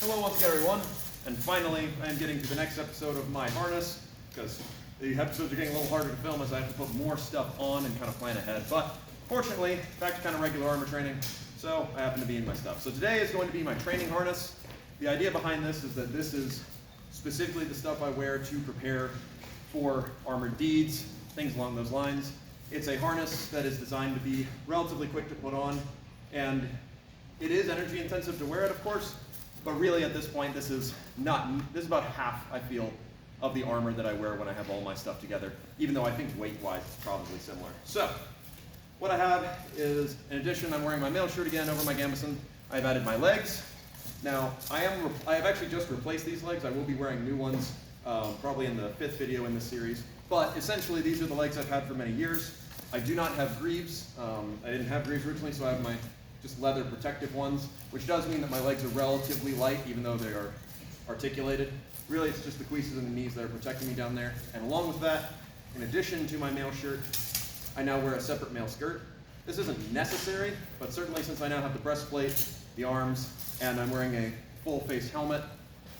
Hello once again, everyone. And finally, I am getting to the next episode of my harness, because the episodes are getting a little harder to film as I have to put more stuff on and kind of plan ahead. But fortunately, back to kind of regular armor training, so I happen to be in my stuff. So today is going to be my training harness. The idea behind this is that this is specifically the stuff I wear to prepare for armored deeds, things along those lines. It's a harness that is designed to be relatively quick to put on, and it is energy intensive to wear it, of course, but really at this point, this is about half, I feel, of the armor that I wear when I have all my stuff together, even though I think weight-wise it's probably similar. So, what I have is, in addition, I'm wearing my mail shirt again over my gambeson. I've added my legs. Now, I have actually just replaced these legs. I will be wearing new ones, probably in the 5th video in this series. But essentially, these are the legs I've had for many years. I do not have greaves. I didn't have greaves originally, so I have my just leather protective ones, which does mean that my legs are relatively light, even though they are articulated. Really, it's just the creases and the knees that are protecting me down there. And along with that, in addition to my mail shirt, I now wear a separate mail skirt. This isn't necessary, but certainly since I now have the breastplate, the arms, and I'm wearing a full face helmet,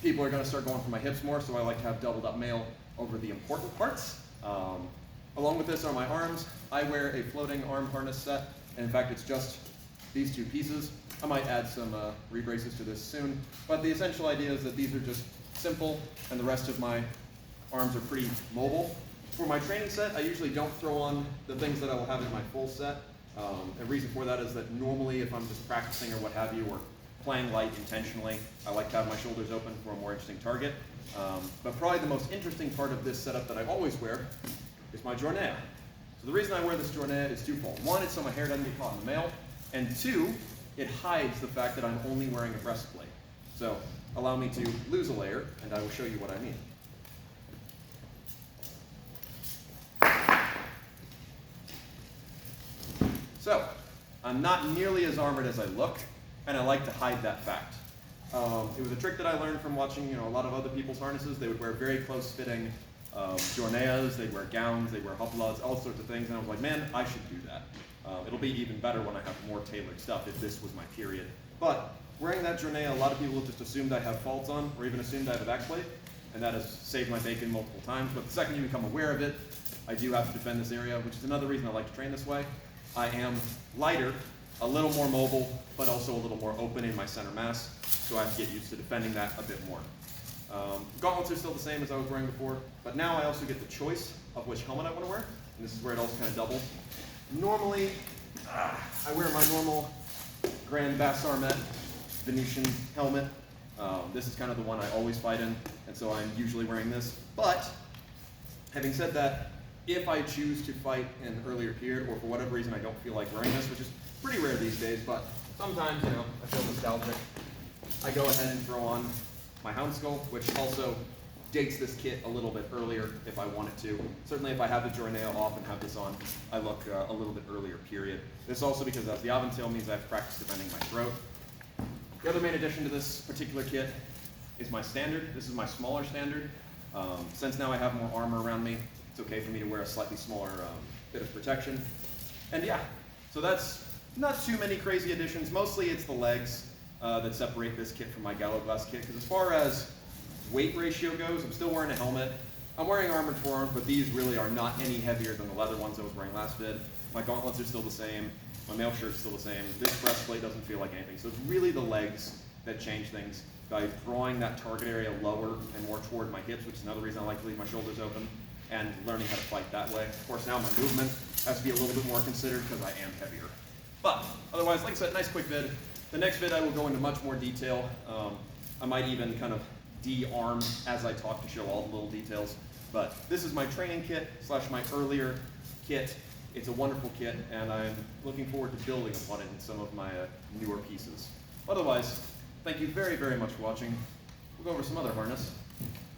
people are going to start going for my hips more, so I like to have doubled up mail over the important parts. Along with this are my arms. I wear a floating arm harness set, and in fact it's just these two pieces. I might add some rebraces to this soon, but the essential idea is that these are just simple, and the rest of my arms are pretty mobile. For my training set, I usually don't throw on the things that I will have in my full set. The reason for that is that normally if I'm just practicing or what have you, or playing light intentionally, I like to have my shoulders open for a more interesting target. But probably the most interesting part of this setup that I always wear is my jornea. So the reason I wear this jornea is twofold. One, it's so my hair doesn't get caught in the mail, and two, it hides the fact that I'm only wearing a breastplate. So allow me to lose a layer, and I will show you what I mean. So, I'm not nearly as armored as I look, and I like to hide that fact. It was a trick that I learned from watching a lot of other people's harnesses. They would wear very close-fitting jorneas, they'd wear gowns, they'd wear huplas, all sorts of things, and I was like, man, I should do that. It'll be even better when I have more tailored stuff if this was my period. But wearing that jornea, a lot of people just assumed I have faults on, or even assumed I have a backplate, and that has saved my bacon multiple times. But the second you become aware of it, I do have to defend this area, which is another reason I like to train this way. I am lighter, a little more mobile, but also a little more open in my center mass, so I have to get used to defending that a bit more. Gauntlets are still the same as I was wearing before, but now I also get the choice of which helmet I want to wear, and this is where it also kind of doubles. Normally, I wear my normal Grand Bassarmet Venetian helmet. This is kind of the one I always fight in, and so I'm usually wearing this. But, having said that, if I choose to fight in an earlier period, or for whatever reason I don't feel like wearing this, which is pretty rare these days, but sometimes, I feel nostalgic, I go ahead and throw on my Hound Skull, which also dates this kit a little bit earlier if I wanted to. Certainly if I have the jornea off and have this on, I look a little bit earlier period. This also, because that's the Aventail, means I have practice defending my throat. The other main addition to this particular kit is my standard. This is my smaller standard. Since now I have more armor around me, it's okay for me to wear a slightly smaller bit of protection. And yeah, so that's not too many crazy additions. Mostly it's the legs that separate this kit from my Gallowglass kit, because as far as weight ratio goes, I'm still wearing a helmet. I'm wearing armored forearms, but these really are not any heavier than the leather ones I was wearing last vid. My gauntlets are still the same. My mail shirt's still the same. This breastplate doesn't feel like anything. So it's really the legs that change things by drawing that target area lower and more toward my hips, which is another reason I like to leave my shoulders open, and learning how to fight that way. Of course, now my movement has to be a little bit more considered because I am heavier. But otherwise, like I said, nice quick vid. The next vid I will go into much more detail. I might even kind of de-arm as I talk to show all the little details. But this is my training kit / my earlier kit. It's a wonderful kit, and I'm looking forward to building upon it in some of my newer pieces. Otherwise, thank you very, very much for watching. We'll go over some other harness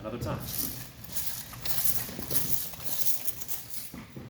another time.